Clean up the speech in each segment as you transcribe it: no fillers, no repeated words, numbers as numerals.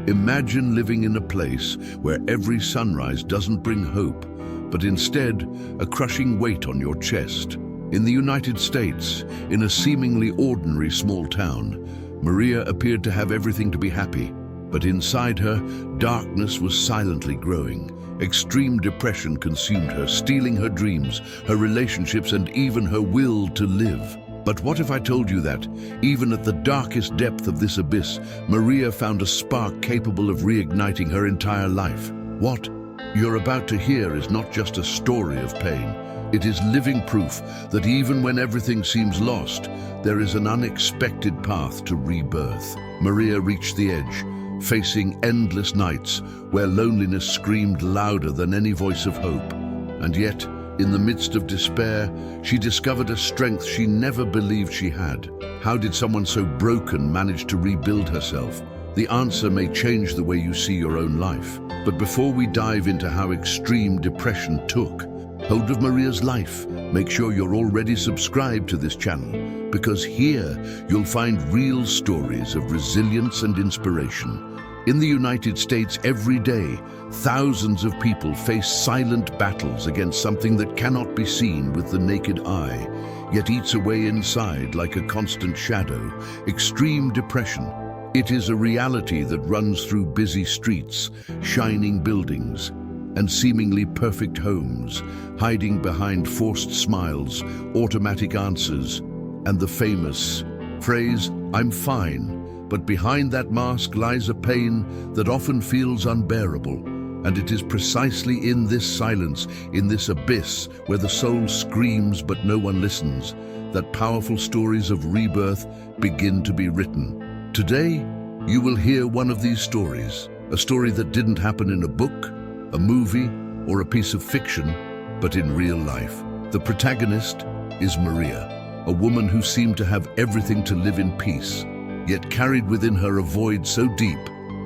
Imagine living in a place where every sunrise doesn't bring hope, but instead a crushing weight on your chest. In the United States, in a seemingly ordinary small town, Maria appeared to have everything to be happy, but inside her, darkness was silently growing. Extreme depression consumed her, stealing her dreams, her relationships, and even her will to live. But what if I told you that, even at the darkest depth of this abyss, Maria found a spark capable of reigniting her entire life? What you're about to hear is not just a story of pain. It is living proof that even when everything seems lost, there is an unexpected path to rebirth. Maria reached the edge, facing endless nights where loneliness screamed louder than any voice of hope. And yet, in the midst of despair, she discovered a strength she never believed she had. How did someone so broken manage to rebuild herself? The answer may change the way you see your own life. But before we dive into how extreme depression took hold of Maria's life, make sure you're already subscribed to this channel, because here you'll find real stories of resilience and inspiration. In the United States, every day, thousands of people face silent battles against something that cannot be seen with the naked eye, yet eats away inside like a constant shadow: extreme depression. It is a reality that runs through busy streets, shining buildings, and seemingly perfect homes, hiding behind forced smiles, automatic answers, and the famous phrase, "I'm fine." But behind that mask lies a pain that often feels unbearable. And it is precisely in this silence, in this abyss, where the soul screams but no one listens, that powerful stories of rebirth begin to be written. Today, you will hear one of these stories, a story that didn't happen in a book, a movie, or a piece of fiction, but in real life. The protagonist is Maria, a woman who seemed to have everything to live in peace, yet carried within her a void so deep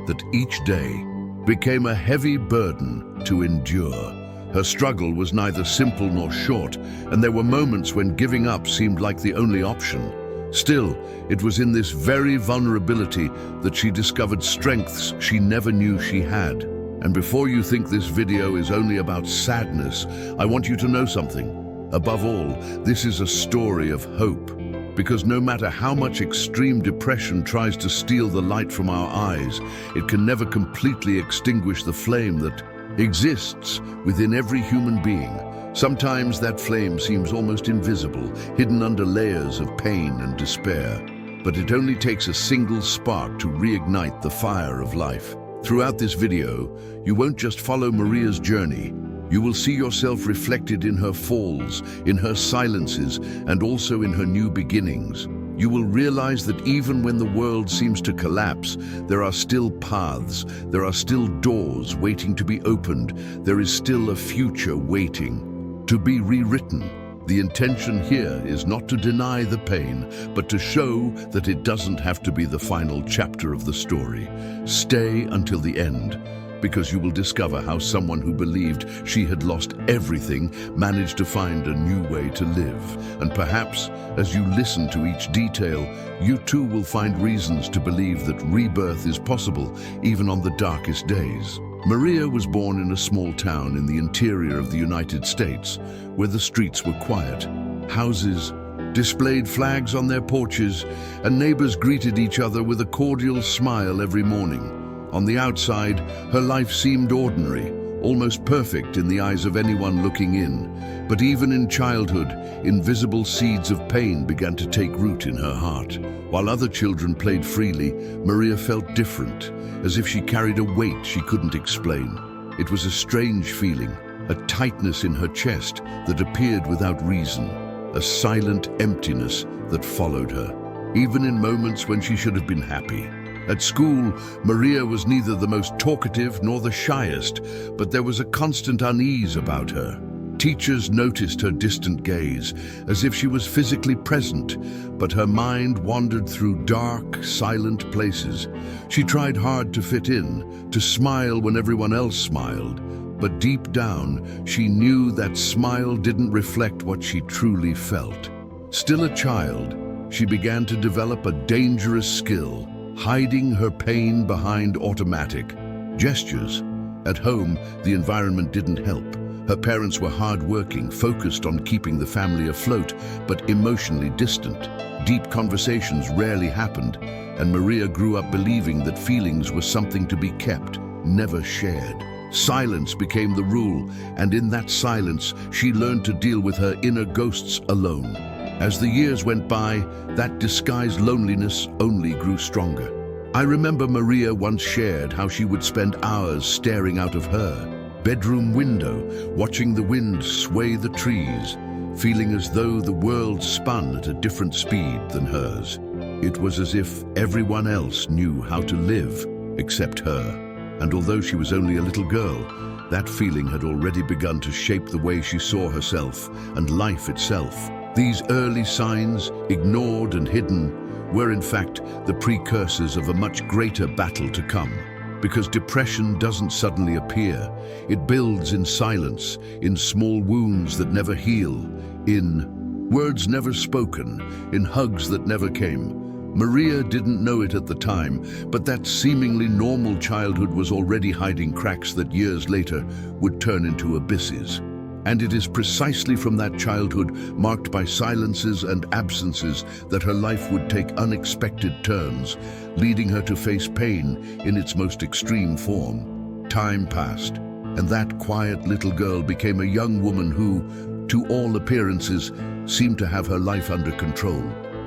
that each day became a heavy burden to endure. Her struggle was neither simple nor short, and there were moments when giving up seemed like the only option. Still, it was in this very vulnerability that she discovered strengths she never knew she had. And before you think this video is only about sadness, I want you to know something. Above all, this is a story of hope. Because no matter how much extreme depression tries to steal the light from our eyes, it can never completely extinguish the flame that exists within every human being. Sometimes that flame seems almost invisible, hidden under layers of pain and despair. But it only takes a single spark to reignite the fire of life. Throughout this video, you won't just follow Maria's journey. You will see yourself reflected in her falls, in her silences, and also in her new beginnings. You will realize that even when the world seems to collapse, there are still paths, there are still doors waiting to be opened, there is still a future waiting to be rewritten. The intention here is not to deny the pain, but to show that it doesn't have to be the final chapter of the story. Stay until the end, because you will discover how someone who believed she had lost everything managed to find a new way to live. And perhaps, as you listen to each detail, you too will find reasons to believe that rebirth is possible, even on the darkest days. Maria was born in a small town in the interior of the United States, where the streets were quiet. Houses displayed flags on their porches, and neighbors greeted each other with a cordial smile every morning. On the outside, her life seemed ordinary, almost perfect in the eyes of anyone looking in. But even in childhood, invisible seeds of pain began to take root in her heart. While other children played freely, Maria felt different, as if she carried a weight she couldn't explain. It was a strange feeling, a tightness in her chest that appeared without reason, a silent emptiness that followed her, even in moments when she should have been happy. At school, Maria was neither the most talkative nor the shyest, but there was a constant unease about her. Teachers noticed her distant gaze, as if she was physically present, but her mind wandered through dark, silent places. She tried hard to fit in, to smile when everyone else smiled, but deep down, she knew that smile didn't reflect what she truly felt. Still a child, she began to develop a dangerous skill: hiding her pain behind automatic gestures. At home, the environment didn't help. Her parents were hard-working, focused on keeping the family afloat, but emotionally distant. Deep conversations rarely happened, and Maria grew up believing that feelings were something to be kept, never shared. Silence became the rule, and in that silence, she learned to deal with her inner ghosts alone. As the years went by, that disguised loneliness only grew stronger. I remember Maria once shared how she would spend hours staring out of her bedroom window, watching the wind sway the trees, feeling as though the world spun at a different speed than hers. It was as if everyone else knew how to live except her. And although she was only a little girl, that feeling had already begun to shape the way she saw herself and life itself. These early signs, ignored and hidden, were in fact the precursors of a much greater battle to come. Because depression doesn't suddenly appear. It builds in silence, in small wounds that never heal, in words never spoken, in hugs that never came. Maria didn't know it at the time, but that seemingly normal childhood was already hiding cracks that years later would turn into abysses. And it is precisely from that childhood, marked by silences and absences, that her life would take unexpected turns, leading her to face pain in its most extreme form. Time passed, and that quiet little girl became a young woman who, to all appearances, seemed to have her life under control.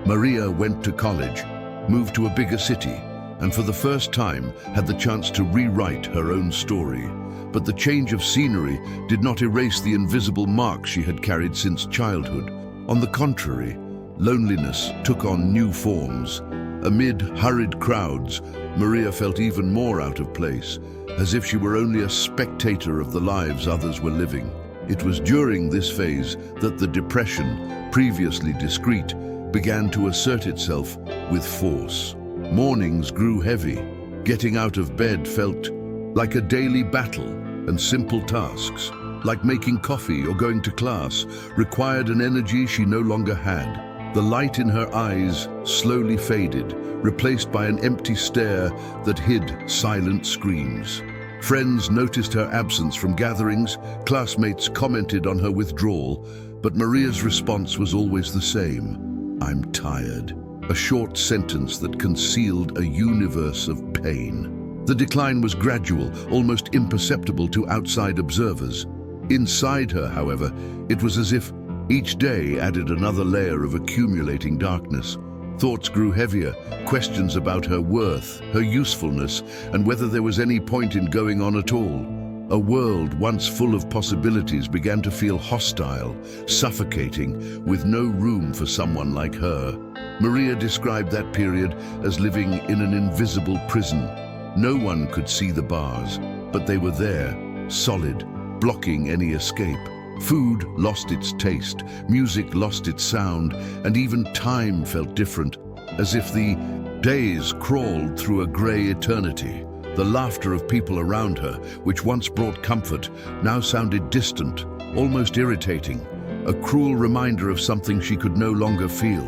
Maria went to college, moved to a bigger city, and for the first time had the chance to rewrite her own story. But the change of scenery did not erase the invisible marks she had carried since childhood. On the contrary, loneliness took on new forms. Amid hurried crowds, Maria felt even more out of place, as if she were only a spectator of the lives others were living. It was during this phase that the depression, previously discreet, began to assert itself with force. Mornings grew heavy. Getting out of bed felt like a daily battle, and simple tasks, like making coffee or going to class, required an energy she no longer had. The light in her eyes slowly faded, replaced by an empty stare that hid silent screams. Friends noticed her absence from gatherings, classmates commented on her withdrawal, but Maria's response was always the same: "I'm tired." A short sentence that concealed a universe of pain. The decline was gradual, almost imperceptible to outside observers. Inside her, however, it was as if each day added another layer of accumulating darkness. Thoughts grew heavier, questions about her worth, her usefulness, and whether there was any point in going on at all. A world once full of possibilities began to feel hostile, suffocating, with no room for someone like her. Maria described that period as living in an invisible prison. No one could see the bars, but they were there, solid, blocking any escape. Food lost its taste, music lost its sound, and even time felt different, as if the days crawled through a gray eternity. The laughter of people around her, which once brought comfort, now sounded distant, almost irritating, a cruel reminder of something she could no longer feel.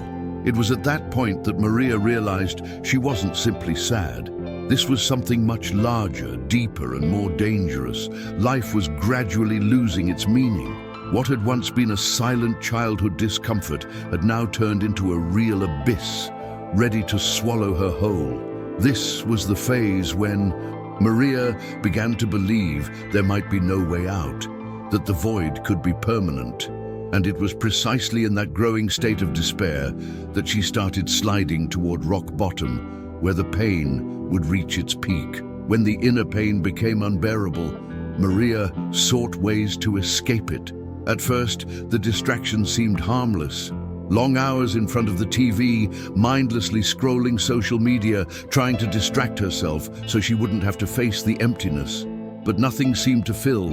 It was at that point that Maria realized she wasn't simply sad. This was something much larger, deeper, and more dangerous. Life was gradually losing its meaning. What had once been a silent childhood discomfort had now turned into a real abyss, ready to swallow her whole. This was the phase when Maria began to believe there might be no way out, that the void could be permanent. And it was precisely in that growing state of despair that she started sliding toward rock bottom, where the pain would reach its peak. When the inner pain became unbearable, Maria sought ways to escape it. At first, the distraction seemed harmless. Long hours in front of the TV, mindlessly scrolling social media, trying to distract herself so she wouldn't have to face the emptiness. But nothing seemed to fill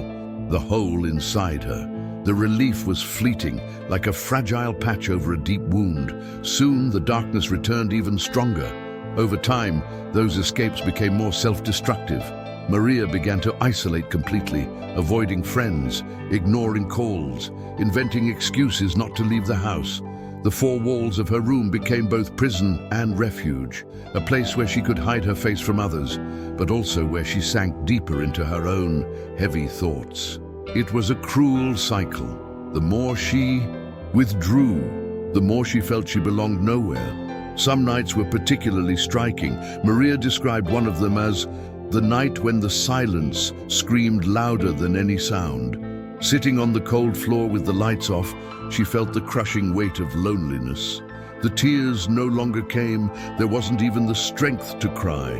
the hole inside her. The relief was fleeting, like a fragile patch over a deep wound. Soon, the darkness returned even stronger. Over time, those escapes became more self-destructive. Maria began to isolate completely, avoiding friends, ignoring calls, inventing excuses not to leave the house. The four walls of her room became both prison and refuge, a place where she could hide her face from others, but also where she sank deeper into her own heavy thoughts. It was a cruel cycle. The more she withdrew, the more she felt she belonged nowhere. Some nights were particularly striking. Maria described one of them as the night when the silence screamed louder than any sound. Sitting on the cold floor with the lights off, she felt the crushing weight of loneliness. The tears no longer came. There wasn't even the strength to cry.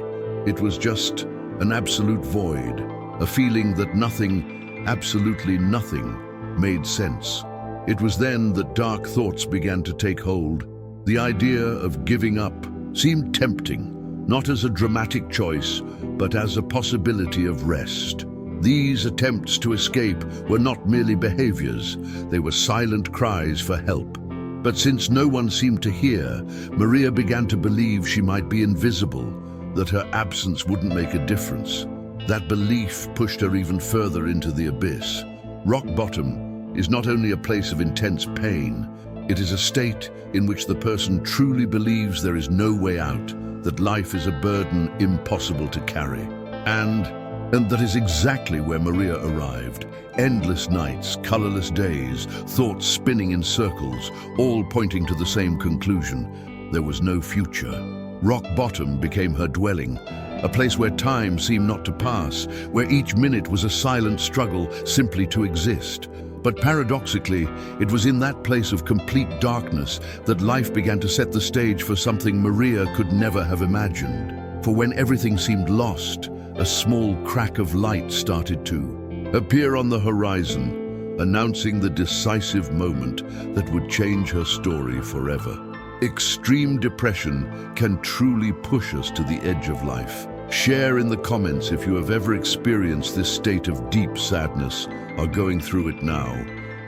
It was just an absolute void, a feeling that nothing, absolutely nothing, made sense. It was then that dark thoughts began to take hold. The idea of giving up seemed tempting, not as a dramatic choice, but as a possibility of rest. These attempts to escape were not merely behaviors, they were silent cries for help. But since no one seemed to hear, Maria began to believe she might be invisible, that her absence wouldn't make a difference. That belief pushed her even further into the abyss. Rock bottom is not only a place of intense pain, it is a state in which the person truly believes there is no way out, that life is a burden impossible to carry. And that is exactly where Maria arrived. Endless nights, colorless days, thoughts spinning in circles, all pointing to the same conclusion. There was no future. Rock bottom became her dwelling, a place where time seemed not to pass, where each minute was a silent struggle simply to exist. But paradoxically, it was in that place of complete darkness that life began to set the stage for something Maria could never have imagined. For when everything seemed lost, a small crack of light started to appear on the horizon, announcing the decisive moment that would change her story forever. Extreme depression can truly push us to the edge of life. Share in the comments if you have ever experienced this state of deep sadness, are going through it now,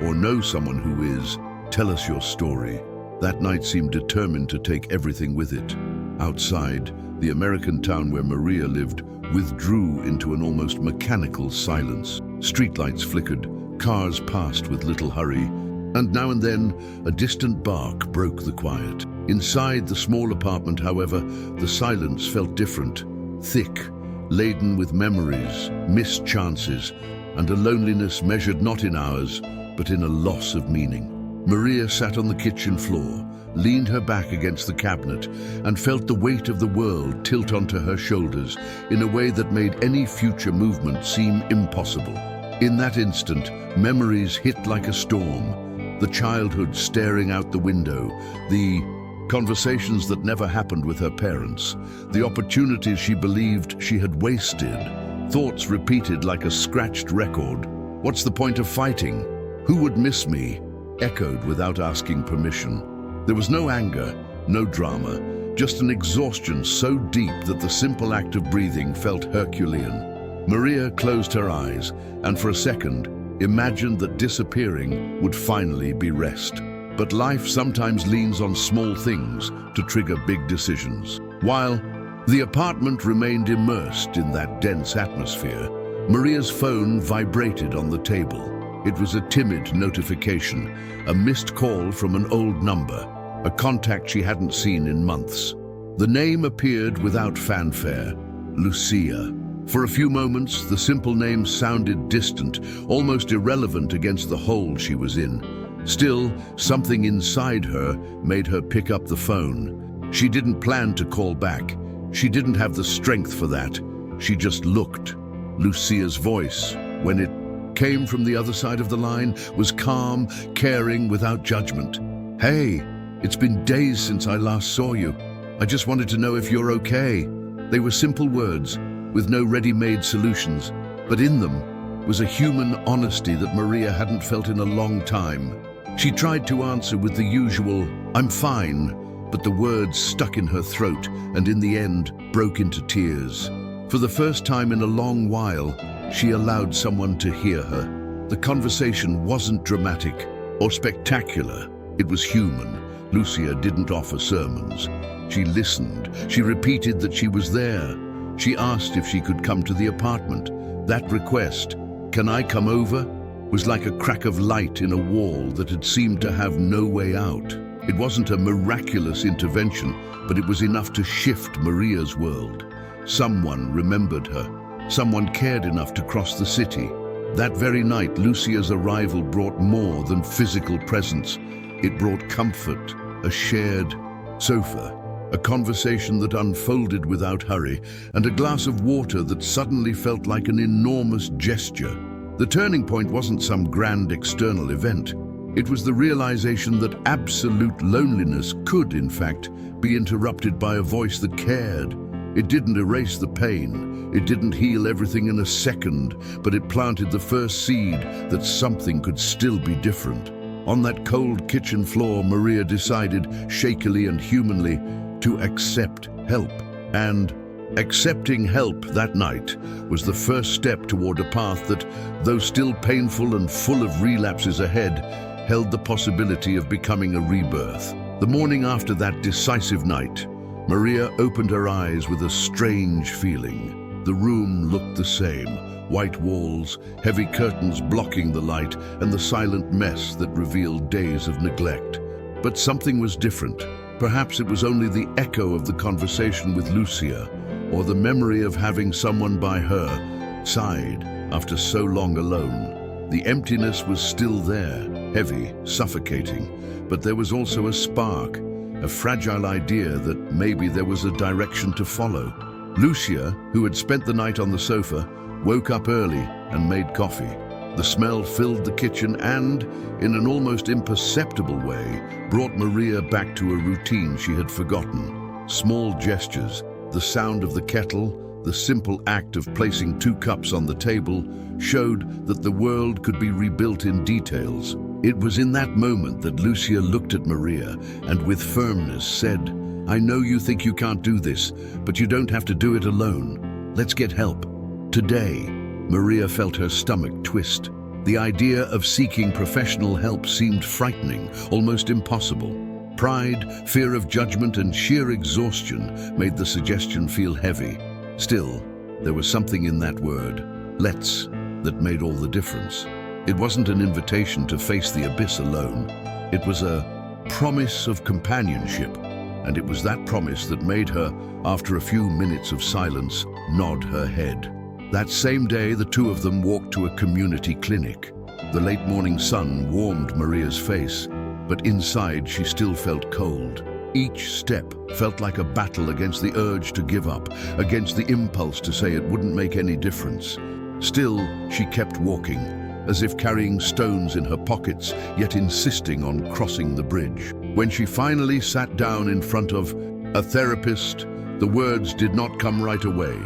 or know someone who is. Tell us your story. That night seemed determined to take everything with it. Outside, the American town where Maria lived withdrew into an almost mechanical silence. Streetlights flickered, cars passed with little hurry, and now and then a distant bark broke the quiet. Inside the small apartment, however, the silence felt different, thick, laden with memories, missed chances, and a loneliness measured not in hours, but in a loss of meaning. Maria sat on the kitchen floor, leaned her back against the cabinet, and felt the weight of the world tilt onto her shoulders in a way that made any future movement seem impossible. In that instant, memories hit like a storm. The childhood staring out the window, the conversations that never happened with her parents, the opportunities she believed she had wasted, thoughts repeated like a scratched record. What's the point of fighting? Who would miss me? Echoed without asking permission. There was no anger, no drama, just an exhaustion so deep that the simple act of breathing felt Herculean. Maria closed her eyes and for a second imagined that disappearing would finally be rest. But life sometimes leans on small things to trigger big decisions. While the apartment remained immersed in that dense atmosphere, Maria's phone vibrated on the table. It was a timid notification, a missed call from an old number, a contact she hadn't seen in months. The name appeared without fanfare, Lucia. For a few moments, the simple name sounded distant, almost irrelevant against the hole she was in. Still, something inside her made her pick up the phone. She didn't plan to call back. She didn't have the strength for that. She just looked. Lucia's voice, when it came from the other side of the line, was calm, caring, without judgment. "Hey, it's been days since I last saw you. I just wanted to know if you're okay." They were simple words, with no ready-made solutions, but in them was a human honesty that Maria hadn't felt in a long time. She tried to answer with the usual, "I'm fine," but the words stuck in her throat and in the end broke into tears. For the first time in a long while, she allowed someone to hear her. The conversation wasn't dramatic or spectacular. It was human. Lucia didn't offer sermons. She listened. She repeated that she was there. She asked if she could come to the apartment. That request, "Can I come over?" was like a crack of light in a wall that had seemed to have no way out. It wasn't a miraculous intervention, but it was enough to shift Maria's world. Someone remembered her. Someone cared enough to cross the city. That very night, Lucia's arrival brought more than physical presence. It brought comfort, a shared sofa, a conversation that unfolded without hurry, and a glass of water that suddenly felt like an enormous gesture. The turning point wasn't some grand external event. It was the realization that absolute loneliness could, in fact, be interrupted by a voice that cared. It didn't erase the pain. It didn't heal everything in a second, but it planted the first seed that something could still be different. On that cold kitchen floor, Maria decided, shakily and humanly, to accept help. And accepting help that night was the first step toward a path that, though still painful and full of relapses ahead, held the possibility of becoming a rebirth. The morning after that decisive night, Maria opened her eyes with a strange feeling. The room looked the same. White walls, heavy curtains blocking the light, and the silent mess that revealed days of neglect. But something was different. Perhaps it was only the echo of the conversation with Lucia, or the memory of having someone by her side after so long alone. The emptiness was still there, heavy, suffocating, but there was also a spark, a fragile idea that maybe there was a direction to follow. Lucia, who had spent the night on the sofa, woke up early and made coffee. The smell filled the kitchen and, in an almost imperceptible way, brought Maria back to a routine she had forgotten. Small gestures, the sound of the kettle, the simple act of placing 2 cups on the table, showed that the world could be rebuilt in details. It was in that moment that Lucia looked at Maria and with firmness said, "I know you think you can't do this, but you don't have to do it alone. Let's get help." Today, Maria felt her stomach twist. The idea of seeking professional help seemed frightening, almost impossible. Pride, fear of judgment, and sheer exhaustion made the suggestion feel heavy. Still, there was something in that word, "let's," that made all the difference. It wasn't an invitation to face the abyss alone. It was a promise of companionship, and it was that promise that made her, after a few minutes of silence, nod her head. That same day, the two of them walked to a community clinic. The late morning sun warmed Maria's face, but inside she still felt cold. Each step felt like a battle against the urge to give up, against the impulse to say it wouldn't make any difference. Still, she kept walking, as if carrying stones in her pockets, yet insisting on crossing the bridge. When she finally sat down in front of a therapist, the words did not come right away.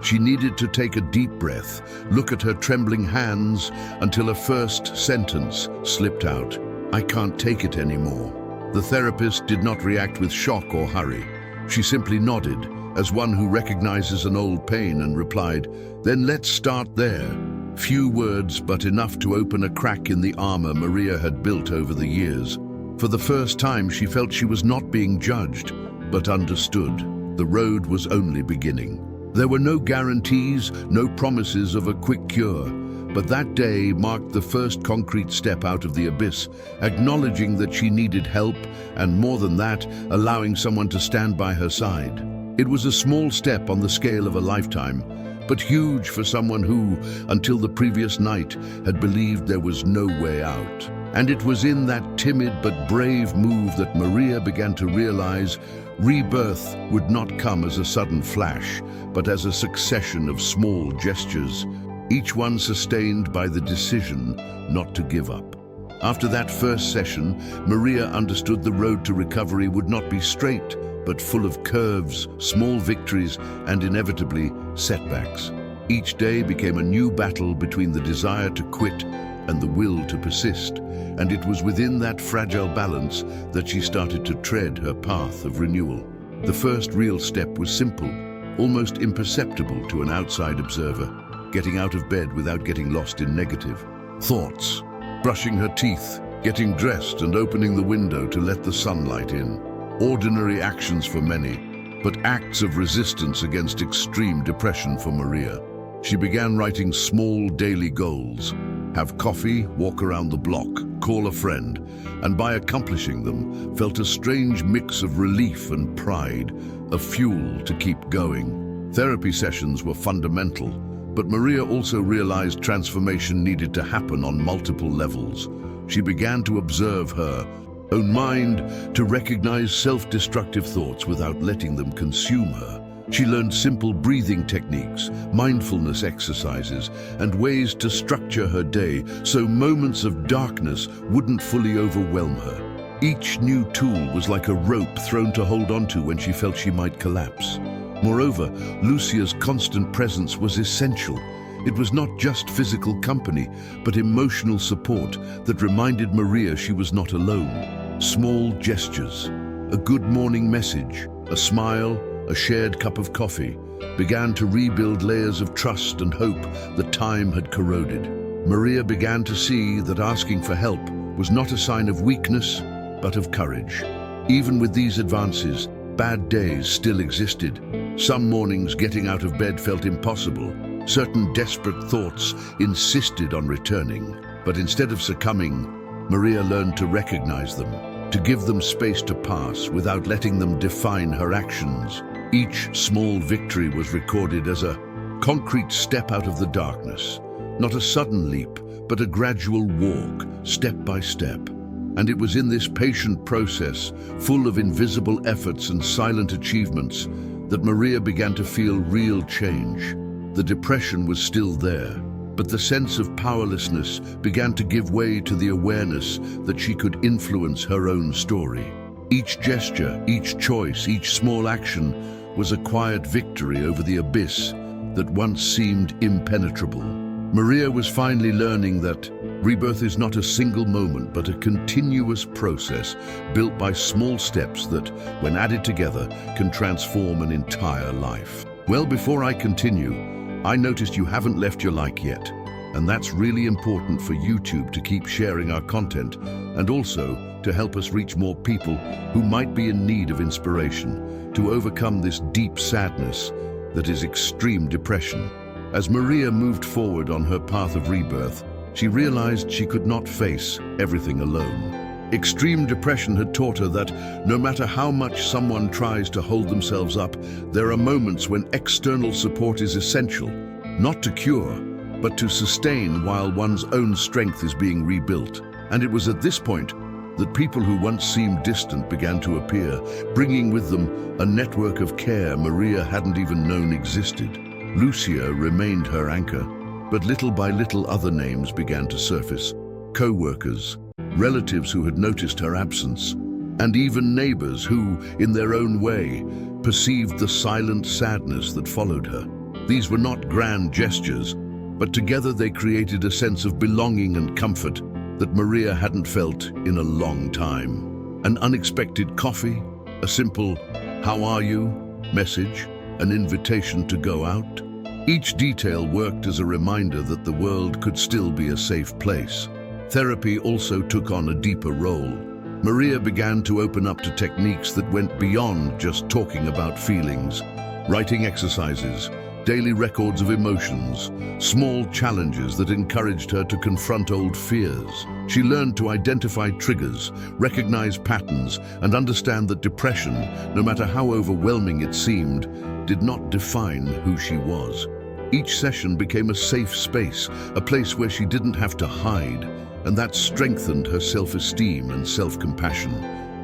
She needed to take a deep breath, look at her trembling hands, until a first sentence slipped out. "I can't take it anymore." The therapist did not react with shock or hurry. She simply nodded, as one who recognizes an old pain, and replied, "Then let's start there." Few words, but enough to open a crack in the armor Maria had built over the years. For the first time, she felt she was not being judged, but understood. The road was only beginning. There were no guarantees, no promises of a quick cure, but that day marked the first concrete step out of the abyss, acknowledging that she needed help, and more than that, allowing someone to stand by her side. It was a small step on the scale of a lifetime, but huge for someone who, until the previous night, had believed there was no way out. And it was in that timid but brave move that Maria began to realize rebirth would not come as a sudden flash, but as a succession of small gestures, each one sustained by the decision not to give up. After that first session, Maria understood the road to recovery would not be straight, but full of curves, small victories, and inevitably setbacks. Each day became a new battle between the desire to quit and the will to persist, and it was within that fragile balance that she started to tread her path of renewal. The first real step was simple, almost imperceptible to an outside observer, getting out of bed without getting lost in negative thoughts, brushing her teeth, getting dressed, and opening the window to let the sunlight in. Ordinary actions for many, but acts of resistance against extreme depression for Maria. She began writing small daily goals, have coffee, walk around the block, call a friend, and by accomplishing them, felt a strange mix of relief and pride, a fuel to keep going. Therapy sessions were fundamental, but Maria also realized transformation needed to happen on multiple levels. She began to observe her own mind, to recognize self-destructive thoughts without letting them consume her. She learned simple breathing techniques, mindfulness exercises, and ways to structure her day so moments of darkness wouldn't fully overwhelm her. Each new tool was like a rope thrown to hold onto when she felt she might collapse. Moreover, Lucia's constant presence was essential. It was not just physical company, but emotional support that reminded Maria she was not alone. Small gestures, a good morning message, a smile, a shared cup of coffee, began to rebuild layers of trust and hope that time had corroded. Maria began to see that asking for help was not a sign of weakness, but of courage. Even with these advances, bad days still existed. Some mornings getting out of bed felt impossible. Certain desperate thoughts insisted on returning. But instead of succumbing, Maria learned to recognize them, to give them space to pass without letting them define her actions. Each small victory was recorded as a concrete step out of the darkness, not a sudden leap, but a gradual walk, step by step. And it was in this patient process, full of invisible efforts and silent achievements, that Maria began to feel real change. The depression was still there, but the sense of powerlessness began to give way to the awareness that she could influence her own story. Each gesture, each choice, each small action was a quiet victory over the abyss that once seemed impenetrable. Maria was finally learning that rebirth is not a single moment, but a continuous process built by small steps that, when added together, can transform an entire life. Well, before I continue, I noticed you haven't left your like yet, and that's really important for YouTube to keep sharing our content and also to help us reach more people who might be in need of inspiration to overcome this deep sadness that is extreme depression. As Maria moved forward on her path of rebirth, she realized she could not face everything alone. Extreme depression had taught her that no matter how much someone tries to hold themselves up, there are moments when external support is essential, not to cure, but to sustain while one's own strength is being rebuilt. And it was at this point that people who once seemed distant began to appear, bringing with them a network of care Maria hadn't even known existed. Lucia remained her anchor, but little by little other names began to surface. Co-workers, relatives who had noticed her absence, and even neighbors who, in their own way, perceived the silent sadness that followed her. These were not grand gestures, but together they created a sense of belonging and comfort that Maria hadn't felt in a long time. An unexpected coffee, a simple "how are you" message, an invitation to go out. Each detail worked as a reminder that the world could still be a safe place. Therapy also took on a deeper role. Maria began to open up to techniques that went beyond just talking about feelings. Writing exercises, daily records of emotions, small challenges that encouraged her to confront old fears. She learned to identify triggers, recognize patterns, and understand that depression, no matter how overwhelming it seemed, did not define who she was. Each session became a safe space, a place where she didn't have to hide, and that strengthened her self-esteem and self-compassion.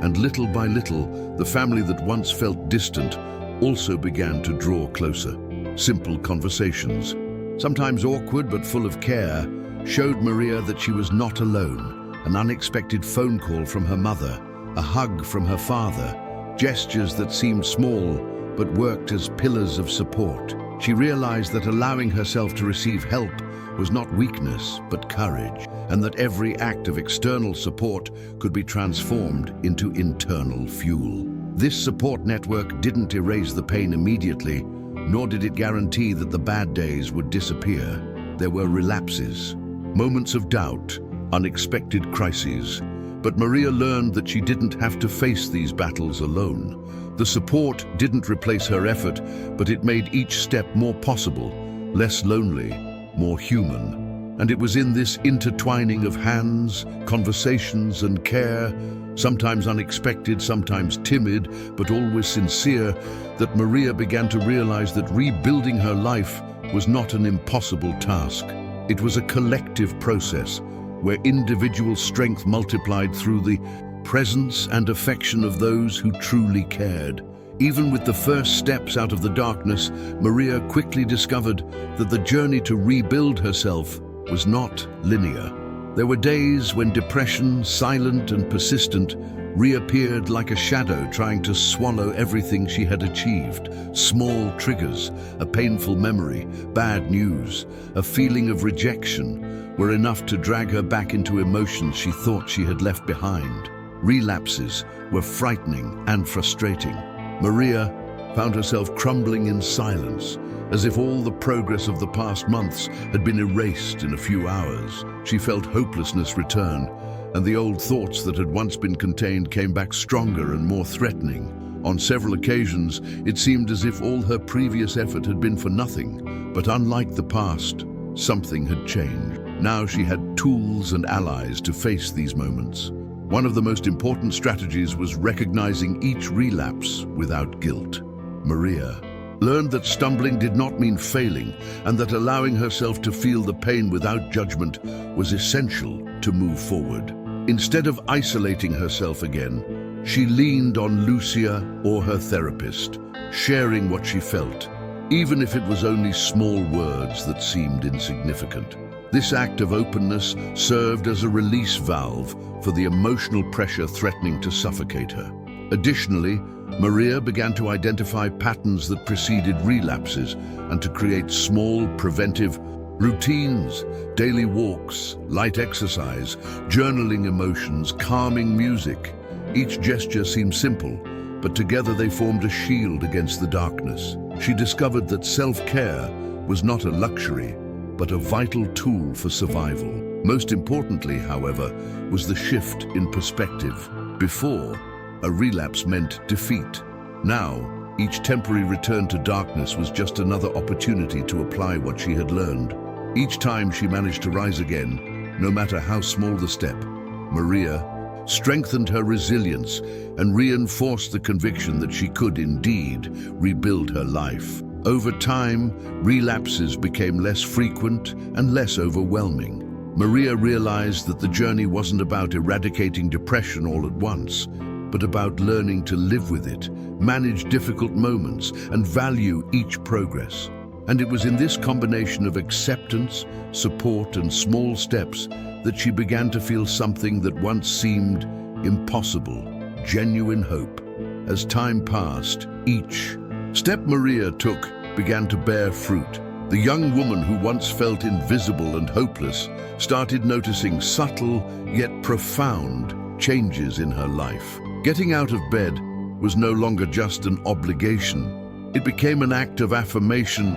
And little by little, the family that once felt distant also began to draw closer. Simple conversations, sometimes awkward but full of care, showed Maria that she was not alone. An unexpected phone call from her mother, a hug from her father, gestures that seemed small but worked as pillars of support. She realized that allowing herself to receive help was not weakness but courage, and that every act of external support could be transformed into internal fuel. This support network didn't erase the pain immediately, nor did it guarantee that the bad days would disappear. There were relapses, moments of doubt, unexpected crises, but Maria learned that she didn't have to face these battles alone. The support didn't replace her effort, but it made each step more possible, less lonely, more human. And it was in this intertwining of hands, conversations, and care, sometimes unexpected, sometimes timid, but always sincere, that Maria began to realize that rebuilding her life was not an impossible task. It was a collective process where individual strength multiplied through the presence and affection of those who truly cared. Even with the first steps out of the darkness, Maria quickly discovered that the journey to rebuild herself was not linear. There were days when depression, silent and persistent, reappeared like a shadow trying to swallow everything she had achieved. Small triggers, a painful memory, bad news, a feeling of rejection were enough to drag her back into emotions she thought she had left behind. Relapses were frightening and frustrating. Maria found herself crumbling in silence, as if all the progress of the past months had been erased in a few hours. She felt hopelessness return, and the old thoughts that had once been contained came back stronger and more threatening. On several occasions, it seemed as if all her previous effort had been for nothing. But unlike the past, something had changed. Now she had tools and allies to face these moments. One of the most important strategies was recognizing each relapse without guilt. Maria learned that stumbling did not mean failing, and that allowing herself to feel the pain without judgment was essential to move forward. Instead of isolating herself again, she leaned on Lucia or her therapist, sharing what she felt, even if it was only small words that seemed insignificant. This act of openness served as a release valve for the emotional pressure threatening to suffocate her. Additionally, Maria began to identify patterns that preceded relapses and to create small, preventive routines, daily walks, light exercise, journaling emotions, calming music. Each gesture seemed simple, but together they formed a shield against the darkness. She discovered that self-care was not a luxury, but a vital tool for survival. Most importantly, however, was the shift in perspective. Before, a relapse meant defeat. Now, each temporary return to darkness was just another opportunity to apply what she had learned. Each time she managed to rise again, no matter how small the step, Maria strengthened her resilience and reinforced the conviction that she could indeed rebuild her life. Over time, relapses became less frequent and less overwhelming. Maria realized that the journey wasn't about eradicating depression all at once, but about learning to live with it, manage difficult moments, and value each progress. And it was in this combination of acceptance, support, and small steps that she began to feel something that once seemed impossible: genuine hope. As time passed, each step Maria took began to bear fruit. The young woman who once felt invisible and hopeless started noticing subtle yet profound changes in her life. Getting out of bed was no longer just an obligation. It became an act of affirmation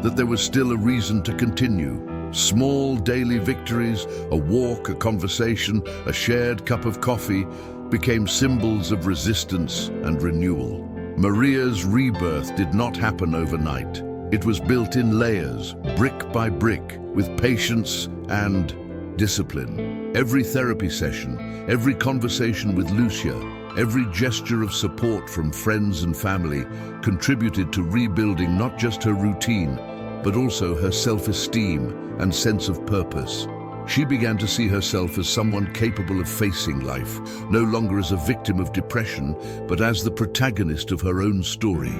that there was still a reason to continue. Small daily victories, a walk, a conversation, a shared cup of coffee, became symbols of resistance and renewal. Maria's rebirth did not happen overnight. It was built in layers, brick by brick, with patience and discipline. Every therapy session, every conversation with Lucia, every gesture of support from friends and family contributed to rebuilding not just her routine, but also her self-esteem and sense of purpose. She began to see herself as someone capable of facing life, no longer as a victim of depression, but as the protagonist of her own story.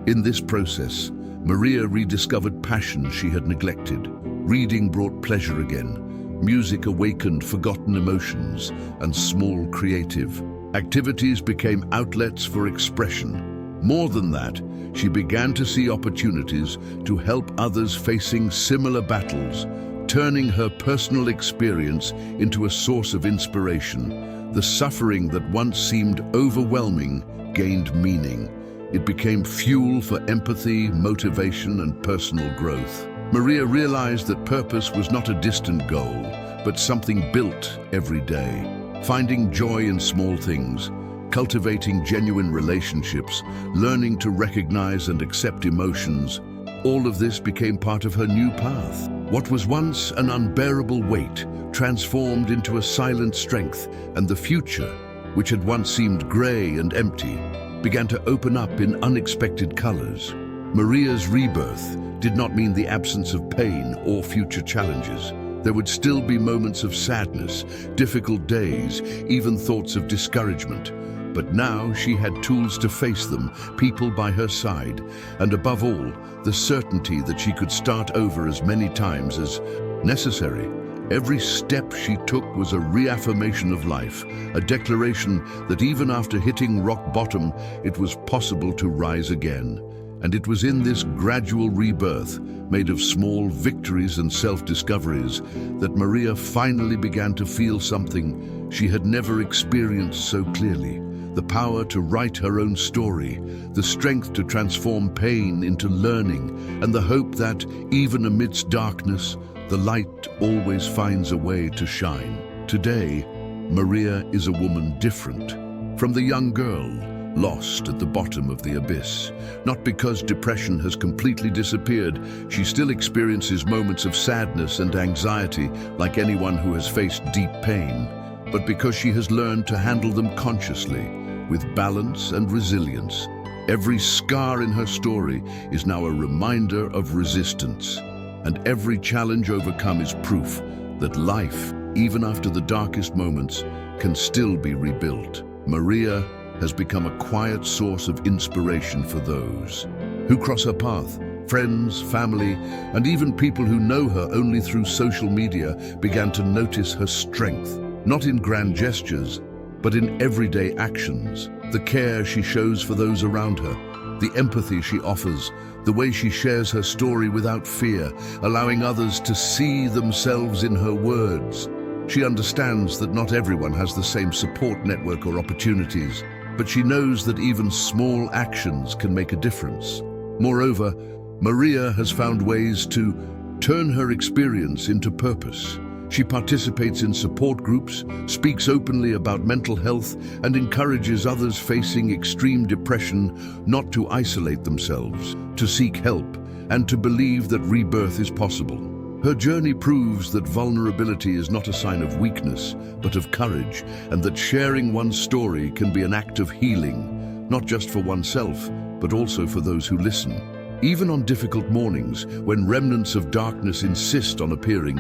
In this process, Maria rediscovered passions she had neglected. Reading brought pleasure again. Music awakened forgotten emotions, and small creative activities became outlets for expression. More than that, she began to see opportunities to help others facing similar battles, turning her personal experience into a source of inspiration. The suffering that once seemed overwhelming gained meaning. It became fuel for empathy, motivation, and personal growth. Maria realized that purpose was not a distant goal, but something built every day. Finding joy in small things, cultivating genuine relationships, learning to recognize and accept emotions, all of this became part of her new path. What was once an unbearable weight transformed into a silent strength, and the future, which had once seemed grey and empty, began to open up in unexpected colors. Maria's rebirth did not mean the absence of pain or future challenges. There would still be moments of sadness, difficult days, even thoughts of discouragement. But now she had tools to face them, people by her side, and above all, the certainty that she could start over as many times as necessary. Every step she took was a reaffirmation of life, a declaration that even after hitting rock bottom, it was possible to rise again. And it was in this gradual rebirth, made of small victories and self-discoveries, that Maria finally began to feel something she had never experienced so clearly. The power to write her own story, the strength to transform pain into learning, and the hope that, even amidst darkness, the light always finds a way to shine. Today, Maria is a woman different. From the young girl, lost at the bottom of the abyss. Not because depression has completely disappeared, she still experiences moments of sadness and anxiety like anyone who has faced deep pain, but because she has learned to handle them consciously, with balance and resilience. Every scar in her story is now a reminder of resistance, and every challenge overcome is proof that life, even after the darkest moments, can still be rebuilt. Maria has become a quiet source of inspiration for those who cross her path. Friends, family, and even people who know her only through social media began to notice her strength, not in grand gestures, but in everyday actions. The care she shows for those around her, the empathy she offers, the way she shares her story without fear, allowing others to see themselves in her words. She understands that not everyone has the same support network or opportunities, but she knows that even small actions can make a difference. Moreover, Maria has found ways to turn her experience into purpose. She participates in support groups, speaks openly about mental health, and encourages others facing extreme depression not to isolate themselves, to seek help, and to believe that rebirth is possible. Her journey proves that vulnerability is not a sign of weakness, but of courage, and that sharing one's story can be an act of healing, not just for oneself, but also for those who listen. Even on difficult mornings, when remnants of darkness insist on appearing,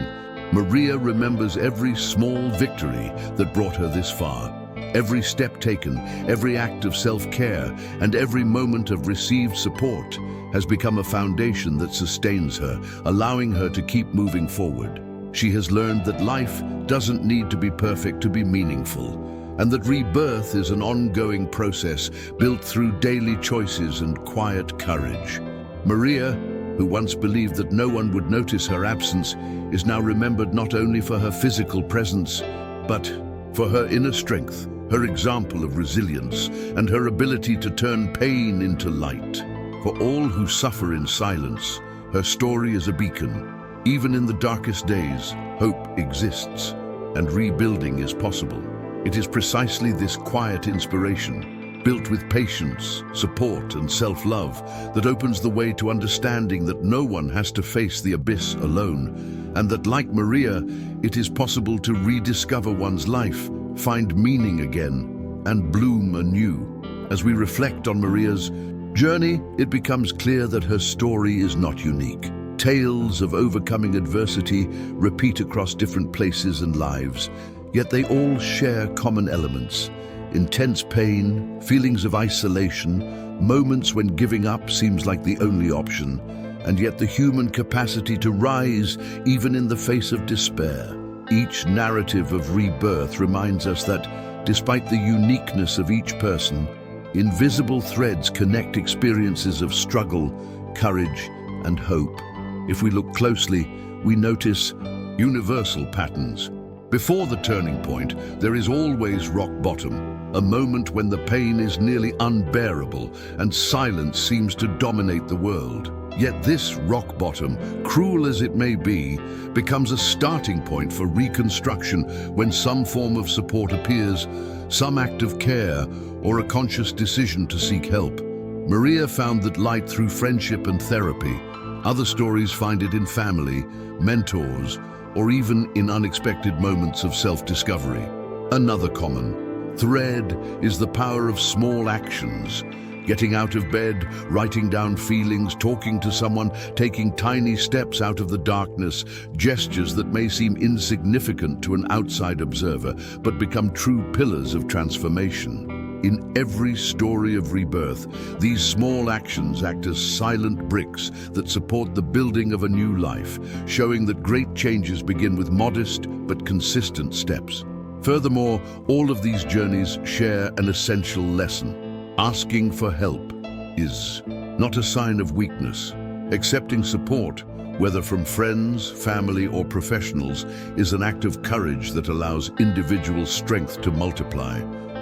Maria remembers every small victory that brought her this far. Every step taken, every act of self-care, and every moment of received support has become a foundation that sustains her, allowing her to keep moving forward. She has learned that life doesn't need to be perfect to be meaningful, and that rebirth is an ongoing process built through daily choices and quiet courage. Maria, who once believed that no one would notice her absence, is now remembered not only for her physical presence, but for her inner strength, her example of resilience, and her ability to turn pain into light. For all who suffer in silence, her story is a beacon. Even in the darkest days, hope exists, and rebuilding is possible. It is precisely this quiet inspiration, built with patience, support, and self-love, that opens the way to understanding that no one has to face the abyss alone, and that, like Maria, it is possible to rediscover one's life, find meaning again, and bloom anew. As we reflect on Maria's journey, it becomes clear that her story is not unique. Tales of overcoming adversity repeat across different places and lives, yet they all share common elements. Intense pain, feelings of isolation, moments when giving up seems like the only option, and yet the human capacity to rise even in the face of despair. Each narrative of rebirth reminds us that, despite the uniqueness of each person, invisible threads connect experiences of struggle, courage, and hope. If we look closely, we notice universal patterns. Before the turning point, there is always rock bottom, a moment when the pain is nearly unbearable and silence seems to dominate the world. Yet this rock bottom, cruel as it may be, becomes a starting point for reconstruction when some form of support appears, some act of care, or a conscious decision to seek help. Maria found that light through friendship and therapy, Other stories find it in family, mentors, or even in unexpected moments of self-discovery. Another common thread is the power of small actions. Getting out of bed, writing down feelings, talking to someone, taking tiny steps out of the darkness, gestures that may seem insignificant to an outside observer, but become true pillars of transformation. In every story of rebirth, these small actions act as silent bricks that support the building of a new life, showing that great changes begin with modest but consistent steps. Furthermore, all of these journeys share an essential lesson. Asking for help is not a sign of weakness. Accepting support, whether from friends, family, or professionals, is an act of courage that allows individual strength to multiply.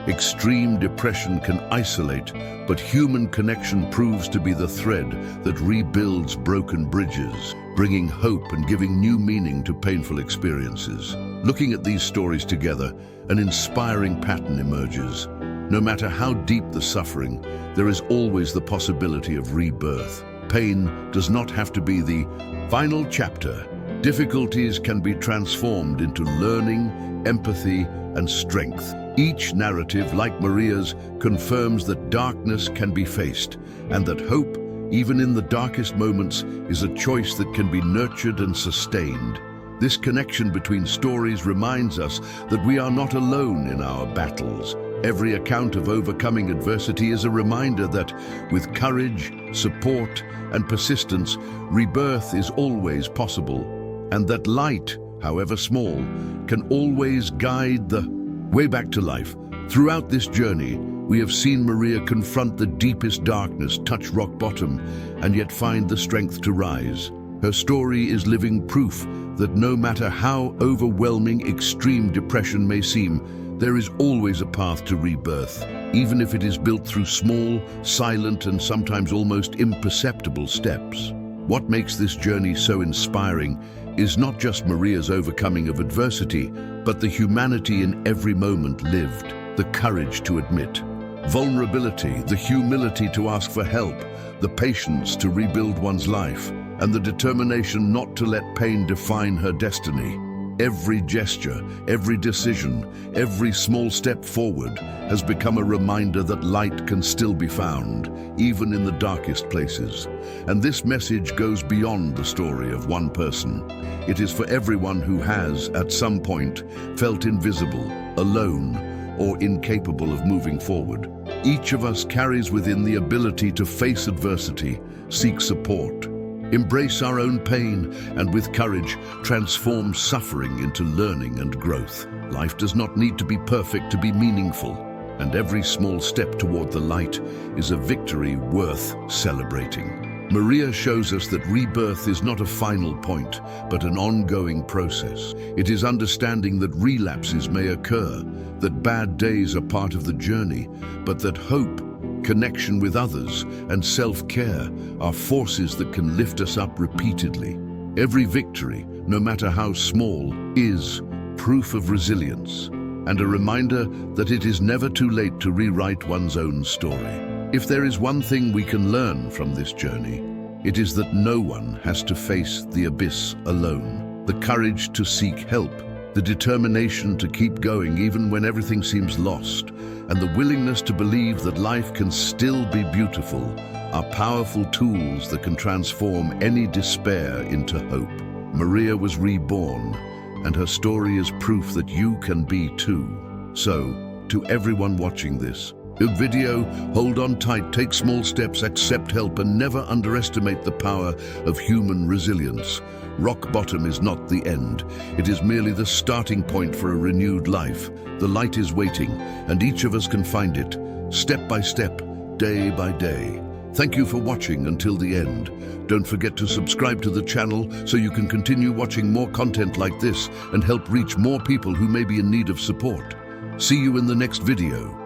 Extreme depression can isolate, but human connection proves to be the thread that rebuilds broken bridges, bringing hope and giving new meaning to painful experiences. Looking at these stories together, an inspiring pattern emerges. No matter how deep the suffering, there is always the possibility of rebirth. Pain does not have to be the final chapter. Difficulties can be transformed into learning, empathy, and strength. Each narrative, like Maria's, confirms that darkness can be faced, and that hope, even in the darkest moments, is a choice that can be nurtured and sustained. This connection between stories reminds us that we are not alone in our battles. Every account of overcoming adversity is a reminder that, with courage, support, and persistence, rebirth is always possible, and that light, however small, can always guide the way back to life. Throughout this journey, we have seen Maria confront the deepest darkness, touch rock bottom, and yet find the strength to rise. Her story is living proof that no matter how overwhelming extreme depression may seem, there is always a path to rebirth, even if it is built through small, silent, and sometimes almost imperceptible steps. What makes this journey so inspiring is not just Maria's overcoming of adversity, but the humanity in every moment lived, the courage to admit vulnerability, the humility to ask for help, the patience to rebuild one's life, and the determination not to let pain define her destiny. Every gesture, every decision, every small step forward has become a reminder that light can still be found, even in the darkest places. And this message goes beyond the story of one person. It is for everyone who has, at some point, felt invisible, alone, or incapable of moving forward. Each of us carries within the ability to face adversity, seek support, embrace our own pain, and with courage, transform suffering into learning and growth. Life does not need to be perfect to be meaningful, and every small step toward the light is a victory worth celebrating. Maria shows us that rebirth is not a final point, but an ongoing process. It is understanding that relapses may occur, that bad days are part of the journey, but that hope, connection with others, and self-care are forces that can lift us up repeatedly. Every victory, no matter how small, is proof of resilience and a reminder that it is never too late to rewrite one's own story. If there is one thing we can learn from this journey, it is that no one has to face the abyss alone. The courage to seek help, the determination to keep going even when everything seems lost, and the willingness to believe that life can still be beautiful are powerful tools that can transform any despair into hope. Maria was reborn, and her story is proof that you can be too. So, to everyone watching this video, hold on tight, take small steps, accept help, and never underestimate the power of human resilience. Rock bottom is not the end. It is merely the starting point for a renewed life. The light is waiting, and each of us can find it, step by step, day by day. Thank you for watching until the end. Don't forget to subscribe to the channel so you can continue watching more content like this and help reach more people who may be in need of support. See you in the next video.